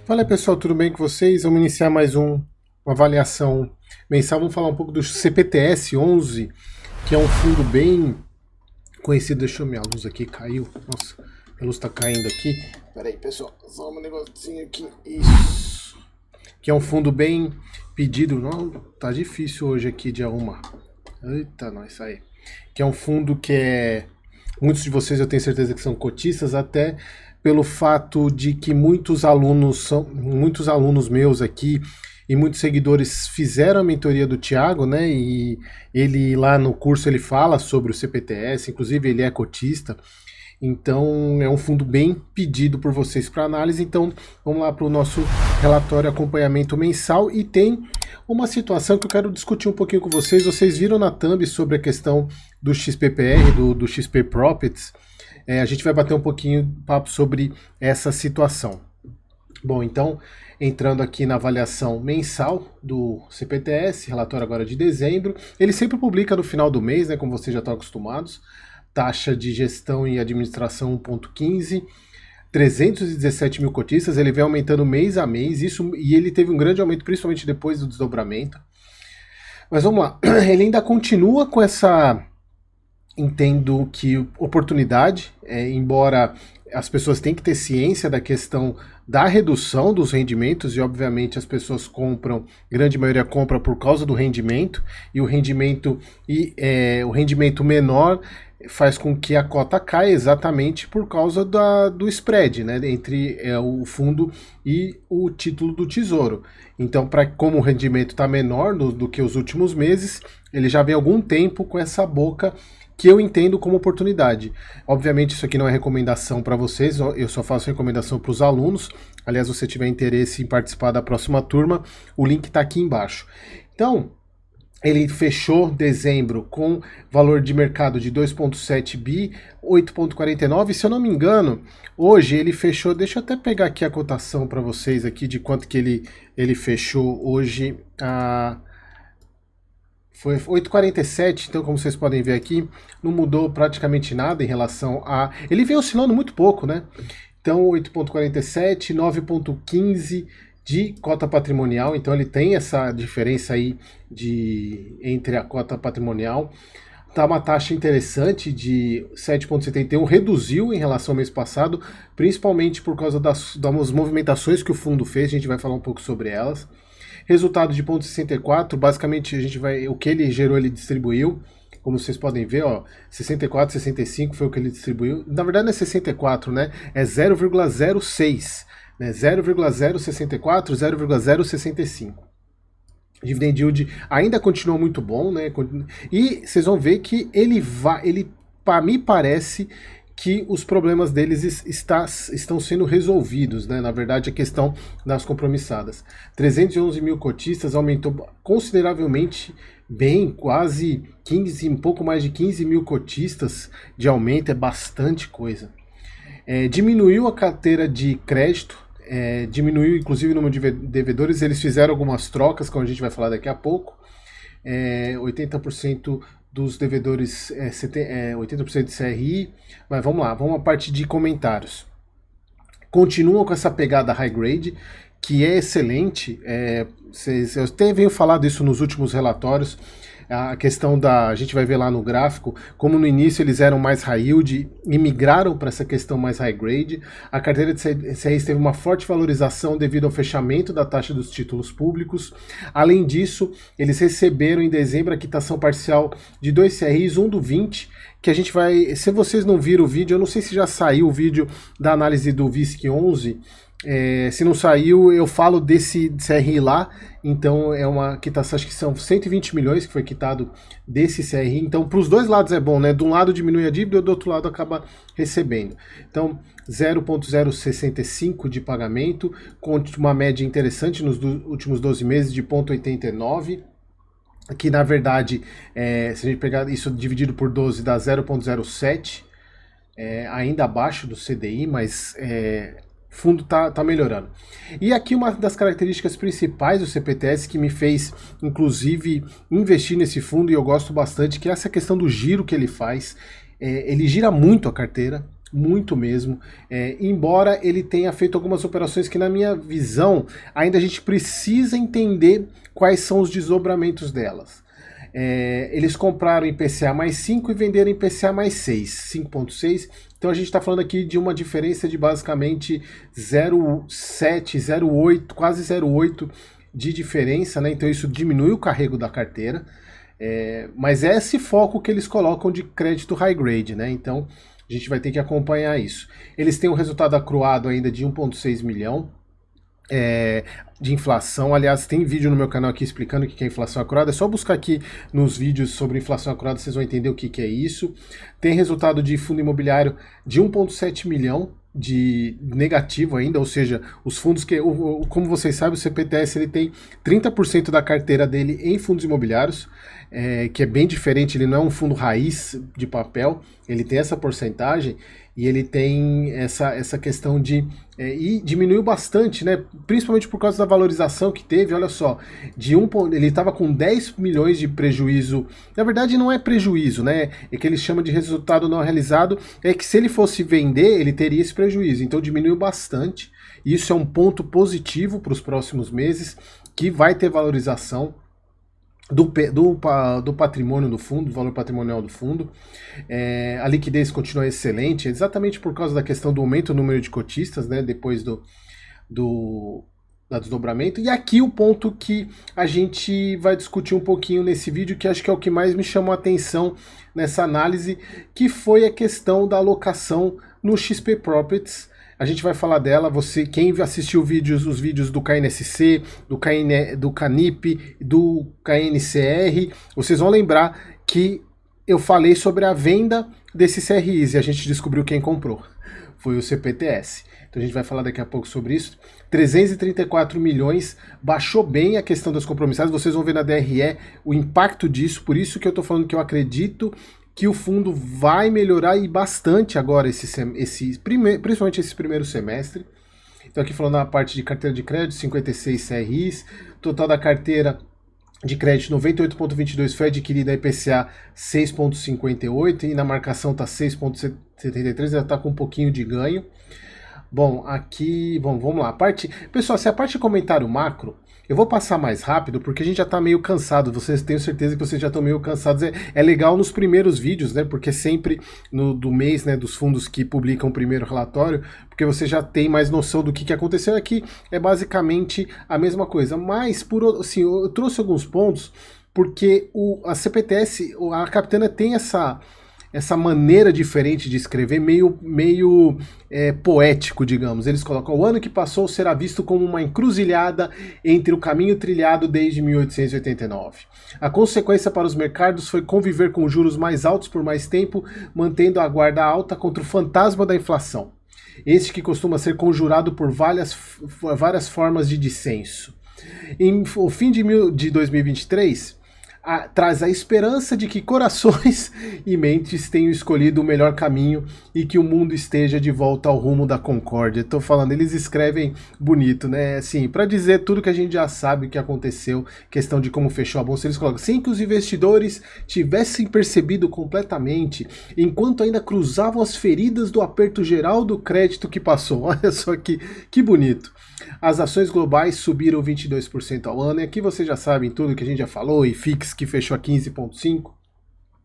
Fala aí, pessoal, tudo bem com vocês? Vamos iniciar mais uma avaliação mensal. Vamos falar um pouco do CPTS 11, que é um fundo bem conhecido. Deixa eu minha luz aqui, caiu. Nossa, a luz tá caindo aqui. Pera aí, pessoal, só um negocinho aqui. Isso. Que é um fundo bem pedido. Não, tá difícil hoje aqui de arrumar. Eita, nós aí. Que é um fundo que muitos de vocês eu tenho certeza que são cotistas, até pelo fato de que muitos alunos meus aqui e muitos seguidores fizeram a mentoria do Thiago, né? E ele lá no curso ele fala sobre o CPTS, inclusive ele é cotista. Então é um fundo bem pedido por vocês para análise. Então vamos lá para o nosso relatório acompanhamento mensal, e tem uma situação que eu quero discutir um pouquinho com vocês. Vocês viram na thumb sobre a questão do XPPR, do XP Profits. A gente vai bater um pouquinho de papo sobre essa situação. Bom, então, entrando aqui na avaliação mensal do CPTS, relatório agora de dezembro, ele sempre publica no final do mês, né, como vocês já estão acostumados, taxa de gestão e administração 1,15, 317 mil cotistas, ele vem aumentando mês a mês, e ele teve um grande aumento, principalmente depois do desdobramento. Mas vamos lá, ele ainda continua com essa... Entendo que oportunidade, embora as pessoas tenham que ter ciência da questão da redução dos rendimentos, e obviamente as pessoas compram, grande maioria compra por causa do rendimento, e o rendimento menor faz com que a cota caia exatamente por causa do spread, né, entre o fundo e o título do Tesouro. Então, como o rendimento está menor do que os últimos meses, ele já vem há algum tempo com essa boca que eu entendo como oportunidade. Obviamente isso aqui não é recomendação para vocês, eu só faço recomendação para os alunos. Aliás, se você tiver interesse em participar da próxima turma, o link está aqui embaixo. Então, ele fechou dezembro com valor de mercado de 2,7 bi, 8,49, se eu não me engano, hoje ele fechou, deixa eu até pegar aqui a cotação para vocês aqui de quanto que ele fechou hoje, foi 8,47, então como vocês podem ver aqui, não mudou praticamente nada em relação a... Ele vem oscilando muito pouco, né? Então 8,47, 9,15 de cota patrimonial, então ele tem essa diferença aí entre a cota patrimonial. Tá uma taxa interessante de 7,71, reduziu em relação ao mês passado, principalmente por causa das movimentações que o fundo fez, a gente vai falar um pouco sobre elas. Resultado de 0,64, basicamente o que ele gerou, ele distribuiu. Como vocês podem ver, ó, 64, 65 foi o que ele distribuiu. Na verdade não é 64, né? É 0,06, né? 0,064, 0,065. Dividend yield ainda continua muito bom, né? E vocês vão ver que ele para mim parece que os problemas deles estão sendo resolvidos, né? Na verdade, a questão das compromissadas. 311 mil cotistas, aumentou consideravelmente bem, quase 15, um pouco mais de 15 mil cotistas de aumento, é bastante coisa. Diminuiu a carteira de crédito, diminuiu inclusive o número de devedores, eles fizeram algumas trocas, como a gente vai falar daqui a pouco. 80% dos devedores, 80% de CRI, mas vamos lá, vamos à parte de comentários. Continuam com essa pegada high grade, que é excelente, eu até venho falado isso nos últimos relatórios, a questão a gente vai ver lá no gráfico, como no início eles eram mais high yield e migraram para essa questão mais high grade. A carteira de CRIs teve uma forte valorização devido ao fechamento da taxa dos títulos públicos. Além disso, eles receberam em dezembro a quitação parcial de 2 CRIs, um do 20, que a gente vai... Se vocês não viram o vídeo, eu não sei se já saiu o vídeo da análise do VISC 11, se não saiu, eu falo desse CRI lá. Então é uma quitação, acho que são 120 milhões que foi quitado desse CRI. Então para os dois lados é bom, né? De um lado diminui a dívida e do outro lado acaba recebendo. Então 0,065 de pagamento, com uma média interessante nos últimos 12 meses de 0,89. Que na verdade, se a gente pegar isso dividido por 12, dá 0,07, ainda abaixo do CDI, mas o fundo tá melhorando. E aqui uma das características principais do CPTS que me fez, inclusive, investir nesse fundo, e eu gosto bastante, que é essa questão do giro que ele faz. Ele gira muito a carteira, muito mesmo, embora ele tenha feito algumas operações que, na minha visão, ainda a gente precisa entender quais são os desdobramentos delas. Eles compraram em PCA mais 5 e venderam em PCA mais 6, 5.6. Então a gente está falando aqui de uma diferença de basicamente 0,7, 0,8, quase 0,8 de diferença, né? Então isso diminui o carrego da carteira. Mas é esse foco que eles colocam de crédito high grade, né? Então a gente vai ter que acompanhar isso. Eles têm um resultado acruado ainda de 1,6 milhão. De inflação. Aliás, tem vídeo no meu canal aqui explicando o que é inflação acurada. É só buscar aqui nos vídeos sobre inflação acurada, vocês vão entender o que é isso. Tem resultado de fundo imobiliário de 1,7 milhão de negativo ainda, ou seja, os fundos que, como vocês sabem, o CPTS ele tem 30% da carteira dele em fundos imobiliários, que é bem diferente, ele não é um fundo raiz de papel, ele tem essa porcentagem e ele tem essa questão de... e diminuiu bastante, né? Principalmente por causa da valorização que teve, olha só, ele estava com 10 milhões de prejuízo, na verdade não é prejuízo, né? É que eles chamam de resultado não realizado, é que se ele fosse vender, ele teria esse prejuízo, então diminuiu bastante, e isso é um ponto positivo para os próximos meses, que vai ter valorização do patrimônio do fundo, do valor patrimonial do fundo. A liquidez continua excelente, exatamente por causa da questão do aumento do número de cotistas, né, depois do desdobramento. E aqui o ponto que a gente vai discutir um pouquinho nesse vídeo, que acho que é o que mais me chamou a atenção nessa análise, que foi a questão da alocação no XP Properties. A gente vai falar dela, quem assistiu os vídeos do KNSC, do CANIP, do KNCR, vocês vão lembrar que eu falei sobre a venda desses CRIs e a gente descobriu quem comprou. Foi o CPTS. Então a gente vai falar daqui a pouco sobre isso. 334 milhões, baixou bem a questão das compromissadas, vocês vão ver na DRE o impacto disso, por isso que eu estou falando que eu acredito que o fundo vai melhorar e bastante agora, principalmente esse primeiro semestre. Então aqui falando na parte de carteira de crédito, 56 CRIs, total da carteira de crédito 98,22 foi adquirida a IPCA 6,58 e na marcação está 6,73, já está com um pouquinho de ganho. Bom, aqui, vamos lá. Pessoal, se a parte de comentário macro, eu vou passar mais rápido porque a gente já está meio cansado. Vocês tenho certeza que vocês já estão meio cansados. É legal nos primeiros vídeos, né? Porque sempre do mês, né? Dos fundos que publicam o primeiro relatório, porque você já tem mais noção do que aconteceu aqui. É basicamente a mesma coisa. Mas, assim, eu trouxe alguns pontos porque a CPTS, a Capitânia tem essa maneira diferente de escrever, meio poético, digamos. Eles colocam: o ano que passou será visto como uma encruzilhada entre o caminho trilhado desde 1889. A consequência para os mercados foi conviver com juros mais altos por mais tempo, mantendo a guarda alta contra o fantasma da inflação. Este que costuma ser conjurado por várias formas de dissenso. O fim de 2023... traz a esperança de que corações e mentes tenham escolhido o melhor caminho e que o mundo esteja de volta ao rumo da concórdia. Estou falando, eles escrevem bonito, né? Assim, para dizer tudo que a gente já sabe que aconteceu, questão de como fechou a bolsa, eles colocam: sem que os investidores tivessem percebido completamente, enquanto ainda cruzavam as feridas do aperto geral do crédito que passou. Olha só que bonito. As ações globais subiram 22% ao ano, e aqui vocês já sabem tudo que a gente já falou, e FIX que fechou a 15,5%.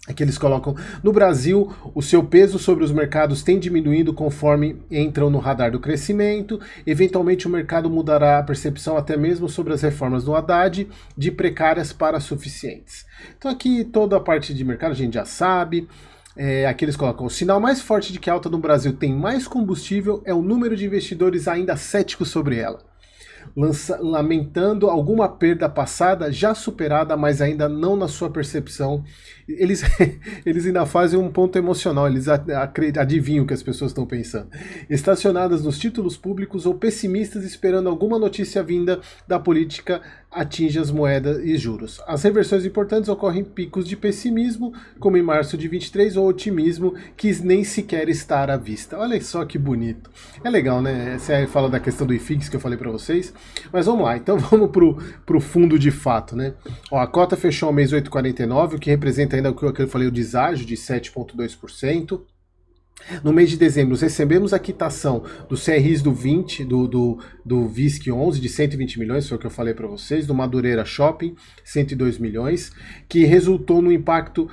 Aqui eles colocam: no Brasil, o seu peso sobre os mercados tem diminuído conforme entram no radar do crescimento. Eventualmente o mercado mudará a percepção até mesmo sobre as reformas do Haddad, de precárias para suficientes. Então aqui toda a parte de mercado a gente já sabe. Aqui eles colocam: o sinal mais forte de que a alta no Brasil tem mais combustível é o número de investidores ainda céticos sobre ela, lamentando alguma perda passada já superada, mas ainda não na sua percepção. Eles ainda fazem um ponto emocional, eles adivinham o que as pessoas estão pensando. Estacionadas nos títulos públicos ou pessimistas esperando alguma notícia vinda da política atinge as moedas e juros. As reversões importantes ocorrem em picos de pessimismo, como em março de 23, ou otimismo, que nem sequer está à vista. Olha só que bonito. É legal, né? Você fala da questão do IFIX que eu falei para vocês. Mas vamos lá, então vamos pro fundo de fato, né? Ó, a cota fechou o mês 8,49, o que representa ainda o que eu falei, o deságio de 7,2%. No mês de dezembro, recebemos a quitação do CRIs do 20, do VISC 11, de 120 milhões, foi o que eu falei para vocês, do Madureira Shopping, 102 milhões, que resultou no impacto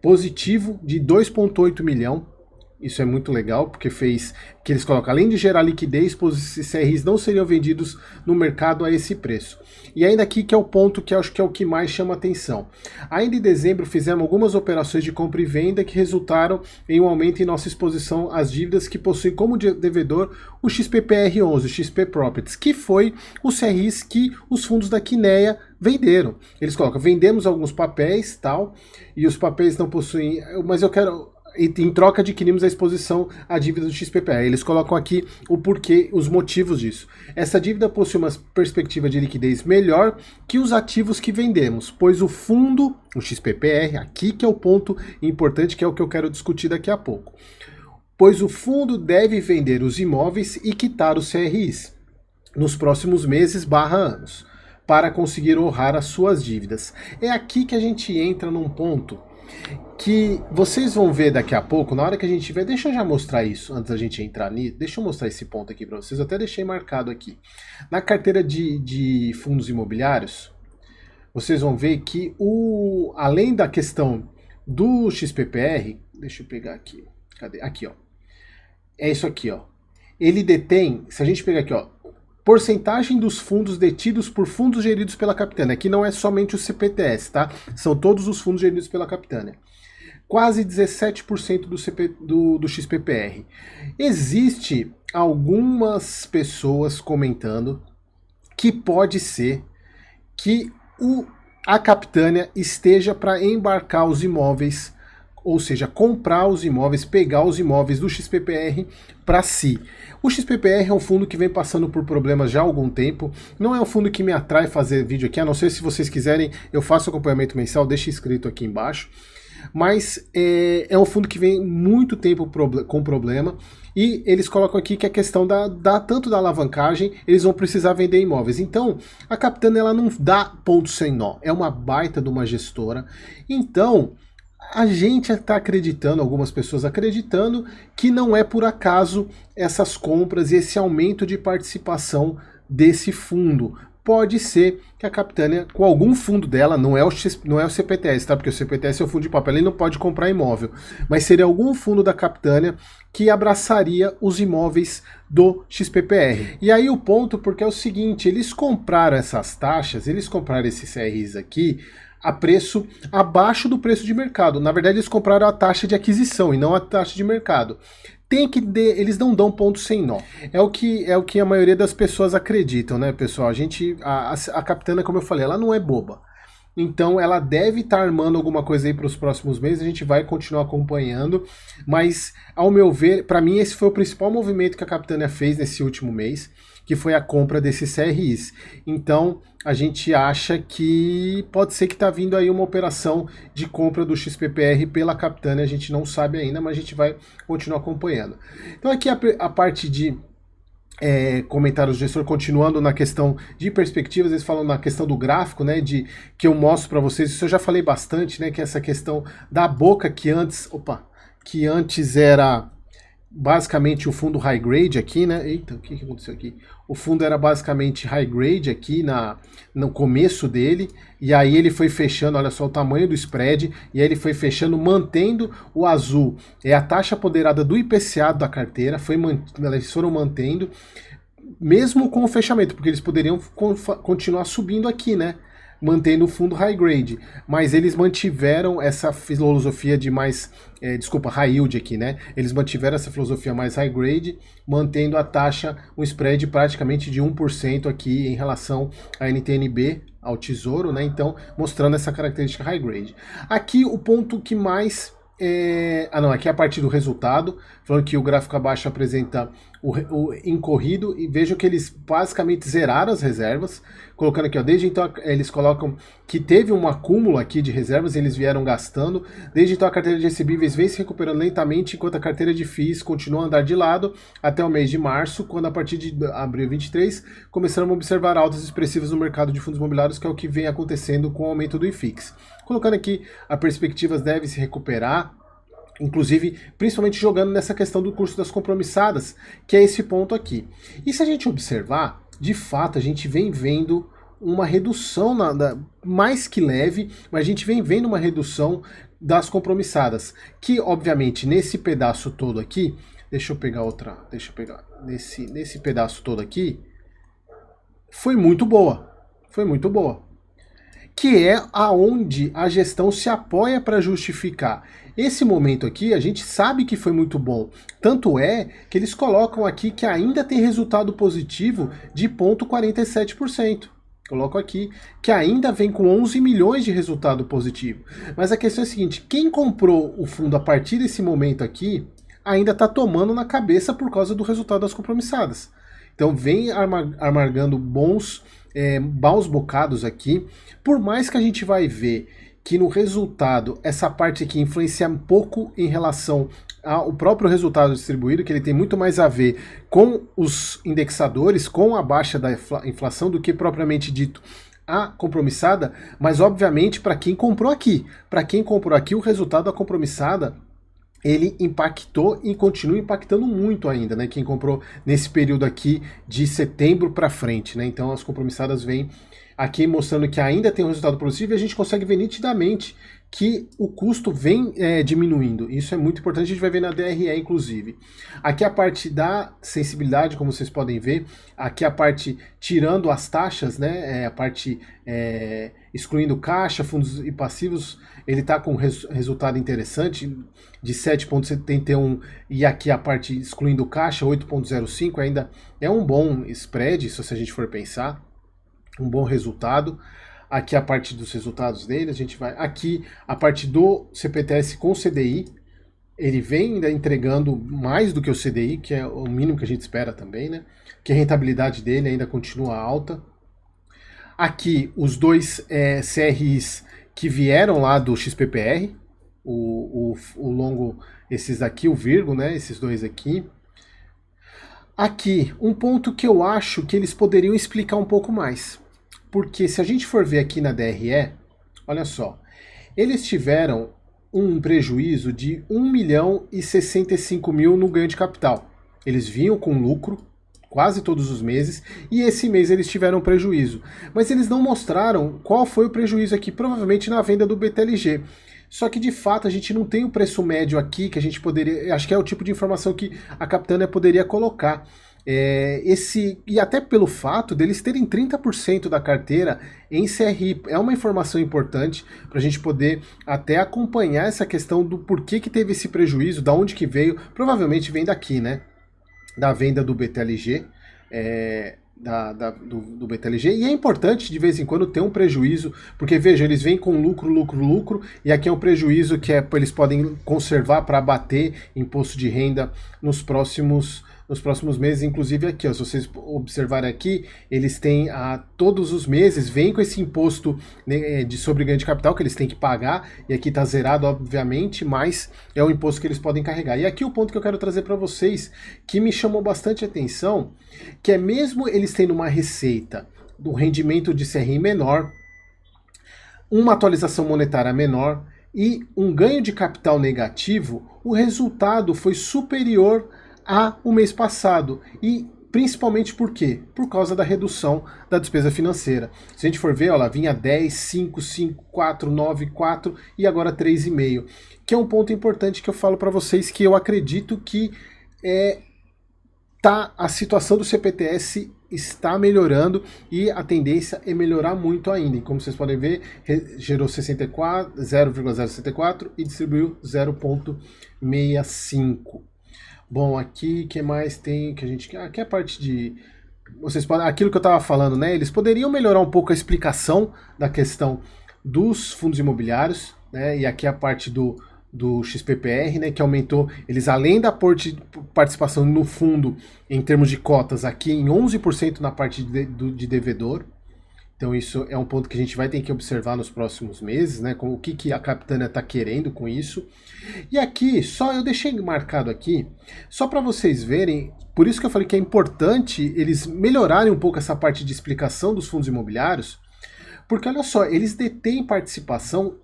positivo de 2,8 milhão. Isso é muito legal, porque fez que eles colocam, além de gerar liquidez, pois esses CRIs não seriam vendidos no mercado a esse preço. E ainda aqui que é o ponto que eu acho que é o que mais chama atenção. Ainda em dezembro fizemos algumas operações de compra e venda que resultaram em um aumento em nossa exposição às dívidas que possuem como devedor o XPPR11, o XP Properties, que foi os CRIs que os fundos da Kinea venderam. Eles colocam, vendemos alguns papéis, tal, e os papéis não possuem, mas eu quero... E em troca adquirimos a exposição à dívida do XPPR. Eles colocam aqui o porquê, os motivos disso. Essa dívida possui uma perspectiva de liquidez melhor que os ativos que vendemos, pois o fundo, o XPPR, aqui que é o ponto importante, que é o que eu quero discutir daqui a pouco. Pois o fundo deve vender os imóveis e quitar os CRIs nos próximos meses/anos, para conseguir honrar as suas dívidas. É aqui que a gente entra num ponto que vocês vão ver daqui a pouco, na hora que a gente tiver, deixa eu já mostrar isso, antes da gente entrar nisso, deixa eu mostrar esse ponto aqui para vocês, eu até deixei marcado aqui. Na carteira de fundos imobiliários, vocês vão ver que, além da questão do XPPR, deixa eu pegar aqui, cadê? Aqui, ó, é isso aqui, ó, ele detém, se a gente pegar aqui, ó, porcentagem dos fundos detidos por fundos geridos pela Capitânia. Aqui não é somente o CPTS, tá? São todos os fundos geridos pela Capitânia. Quase 17% do XPPR. Existe algumas pessoas comentando que pode ser que a Capitânia esteja para embarcar os imóveis, ou seja, comprar os imóveis, pegar os imóveis do XPPR para si. O XPPR é um fundo que vem passando por problemas já há algum tempo, não é um fundo que me atrai fazer vídeo aqui, a não ser se vocês quiserem, eu faço acompanhamento mensal, deixa escrito aqui embaixo, mas é um fundo que vem muito tempo com problema, e eles colocam aqui que a questão tanto da alavancagem, eles vão precisar vender imóveis. Então, a Capitânia ela não dá ponto sem nó, é uma baita de uma gestora, então... A gente está acreditando, algumas pessoas acreditando, que não é por acaso essas compras e esse aumento de participação desse fundo. Pode ser que a Capitânia, com algum fundo dela, não é o CPTS, tá? Porque o CPTS é o fundo de papel, ele não pode comprar imóvel. Mas seria algum fundo da Capitânia que abraçaria os imóveis do XPPR. E aí o ponto, porque é o seguinte, eles compraram essas taxas, eles compraram esses CRIs aqui, a preço abaixo do preço de mercado. Na verdade, eles compraram a taxa de aquisição e não a taxa de mercado. Eles não dão ponto sem nó. É o que a maioria das pessoas acreditam, né, pessoal? A Capitânia, como eu falei, ela não é boba. Então ela deve estar armando alguma coisa aí para os próximos meses, a gente vai continuar acompanhando, mas ao meu ver, para mim esse foi o principal movimento que a Capitânia fez nesse último mês, que foi a compra desses CRIs. Então a gente acha que pode ser que está vindo aí uma operação de compra do XPPR pela Capitânia, a gente não sabe ainda, mas a gente vai continuar acompanhando. Então aqui a parte de comentários do gestor, continuando na questão de perspectivas, eles falam na questão do gráfico, né, que eu mostro para vocês, isso eu já falei bastante, né, que é essa questão da boca que antes era basicamente o fundo high grade aqui, né, eita, o que aconteceu aqui? O fundo era basicamente high grade aqui no começo dele, e aí ele foi fechando, olha só o tamanho do spread, e aí ele foi fechando, mantendo o azul, é a taxa apoderada do IPCA da carteira, eles foram mantendo, mesmo com o fechamento, porque eles poderiam continuar subindo aqui, né, mantendo o fundo high grade, mas eles mantiveram essa filosofia de mais, high yield aqui, né? Eles mantiveram essa filosofia mais high grade, mantendo a taxa, um spread praticamente de 1% aqui em relação à NTNB, ao Tesouro, né? Então, mostrando essa característica high grade. Aqui o ponto que mais aqui é a partir do resultado, falando que o gráfico abaixo apresenta o incorrido, e vejo que eles basicamente zeraram as reservas, colocando aqui, ó, desde então eles colocam que teve um acúmulo aqui de reservas, eles vieram gastando, desde então a carteira de recebíveis vem se recuperando lentamente, enquanto a carteira de FIIs continua a andar de lado até o mês de março, quando a partir de abril 23 começaram a observar altas expressivas no mercado de fundos imobiliários, que é o que vem acontecendo com o aumento do IFIX. Colocando aqui, a perspectivas deve se recuperar Inclusive, principalmente jogando nessa questão do curso das compromissadas, que é esse ponto aqui. E se a gente observar, de fato, a gente vem vendo uma redução, mais que leve, mas a gente vem vendo uma redução das compromissadas, que obviamente nesse pedaço todo aqui, deixa eu pegar nesse pedaço todo aqui, foi muito boa, que é aonde a gestão se apoia para justificar. Esse momento aqui, a gente sabe que foi muito bom. Tanto é que eles colocam aqui que ainda tem resultado positivo de 0,47%. Coloco aqui que ainda vem com 11 milhões de resultado positivo. Mas a questão é a seguinte, quem comprou o fundo a partir desse momento aqui, ainda está tomando na cabeça por causa do resultado das compromissadas. Então vem amargando bons bocados aqui, por mais que a gente vai ver que no resultado essa parte aqui influencia um pouco em relação ao próprio resultado distribuído, que ele tem muito mais a ver com os indexadores, com a baixa da inflação do que propriamente dito a compromissada, mas obviamente para quem comprou aqui, o resultado da compromissada ele impactou e continua impactando muito ainda, né? Quem comprou nesse período aqui de setembro para frente, né? Então as compromissadas vêm aqui mostrando que ainda tem um resultado positivo e a gente consegue ver nitidamente que o custo vem diminuindo. Isso é muito importante, a gente vai ver na DRE inclusive. Aqui a parte da sensibilidade, como vocês podem ver, aqui a parte tirando as taxas, né, a parte excluindo caixa, fundos e passivos, ele está com resultado interessante de 7,71 e aqui a parte excluindo caixa 8,05, ainda é um bom spread, se a gente for pensar, um bom resultado. Aqui a parte dos resultados dele, a gente vai aqui a parte do CPTS com CDI, ele vem ainda entregando mais do que o CDI, que é o mínimo que a gente espera também, né? Que a rentabilidade dele ainda continua alta. Aqui os dois CRIs que vieram lá do XPPR, o longo, esses aqui, o Virgo, né? Esses dois aqui. Aqui, um ponto que eu acho que eles poderiam explicar um pouco mais. Porque se a gente for ver aqui na DRE, olha só, eles tiveram um prejuízo de 1.065.000 no ganho de capital. Eles vinham com lucro quase todos os meses e esse mês eles tiveram prejuízo. Mas eles não mostraram qual foi o prejuízo aqui, provavelmente na venda do BTLG. Só que de fato a gente não tem o preço médio aqui que a gente poderia, acho que é o tipo de informação que a Capitânia poderia colocar. E até pelo fato deles terem 30% da carteira em CRI, é uma informação importante para a gente poder até acompanhar essa questão do porquê que teve esse prejuízo, da onde que veio, provavelmente vem daqui, né, da venda do BTLG, do BTLG, e é importante de vez em quando ter um prejuízo, porque veja, eles vêm com lucro, e aqui é um prejuízo que eles podem conservar para abater imposto de renda nos próximos meses, inclusive aqui, ó, se vocês observarem aqui, eles têm todos os meses, vem com esse imposto, né, de sobre ganho de capital que eles têm que pagar, e aqui está zerado, obviamente, mas é o imposto que eles podem carregar. E aqui o ponto que eu quero trazer para vocês, que me chamou bastante atenção, que é mesmo eles tendo uma receita do rendimento de CRI menor, uma atualização monetária menor e um ganho de capital negativo, o resultado foi superior o mês passado, e principalmente por quê? Por causa da redução da despesa financeira. Se a gente for ver, ela vinha 10, 5, 5, 4, 9, 4 e agora 3,5, que é um ponto importante que eu falo para vocês, que eu acredito que a situação do CPTS está melhorando e a tendência é melhorar muito ainda. E como vocês podem ver, gerou 0,064 e distribuiu 0,65. Bom, aqui que mais tem que a gente, aqui é a parte de vocês podem, aquilo que eu estava falando, né? Eles poderiam melhorar um pouco a explicação da questão dos fundos imobiliários, né? E aqui a parte do XPPR, né? Que aumentou, eles além da participação no fundo em termos de cotas aqui em 11% na parte de devedor. Então isso é um ponto que a gente vai ter que observar nos próximos meses, né? Com o que a Capitânia está querendo com isso. E aqui, eu deixei marcado aqui, só para vocês verem, por isso que eu falei que é importante eles melhorarem um pouco essa parte de explicação dos fundos imobiliários, porque olha só, eles detêm participação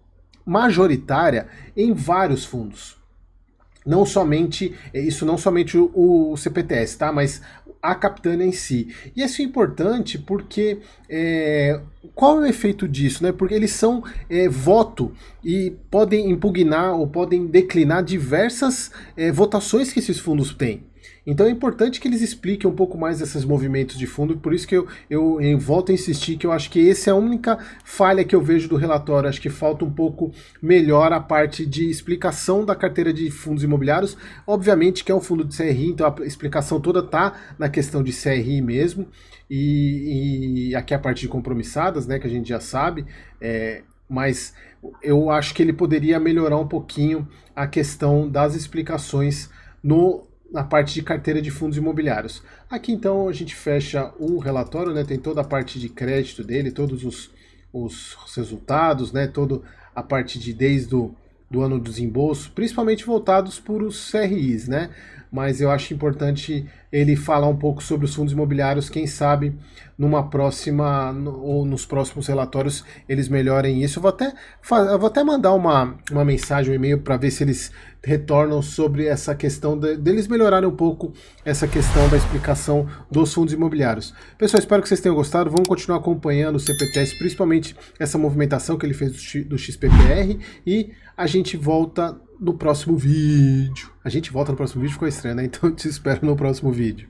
majoritária em vários fundos. não somente isso, não somente o CPTS, tá? Mas a Capitânia em si. E isso é importante porque qual é o efeito disso, né? Porque eles são voto e podem impugnar ou podem declinar diversas votações que esses fundos têm. Então é importante que eles expliquem um pouco mais esses movimentos de fundo, por isso que eu volto a insistir que eu acho que essa é a única falha que eu vejo do relatório. Acho que falta um pouco melhor a parte de explicação da carteira de fundos imobiliários. Obviamente que é um fundo de CRI, então a explicação toda está na questão de CRI mesmo, e aqui a parte de compromissadas, né, que a gente já sabe, mas eu acho que ele poderia melhorar um pouquinho a questão das explicações na parte de carteira de fundos imobiliários. Aqui então a gente fecha o relatório, né? Tem toda a parte de crédito dele, todos os resultados, né? Toda a parte de desde do ano do desembolso, principalmente voltados para os CRIs, né? Mas eu acho importante ele falar um pouco sobre os fundos imobiliários, quem sabe numa próxima ou nos próximos relatórios eles melhorem isso. Eu vou até mandar uma mensagem, um e-mail para ver se eles retornam sobre essa questão deles melhorarem um pouco essa questão da explicação dos fundos imobiliários. Pessoal, espero que vocês tenham gostado. Vamos continuar acompanhando o CPTS, principalmente essa movimentação que ele fez do XPPR, e a gente volta no próximo vídeo. A gente volta no próximo vídeo, ficou estranho, né? Então eu te espero no próximo vídeo.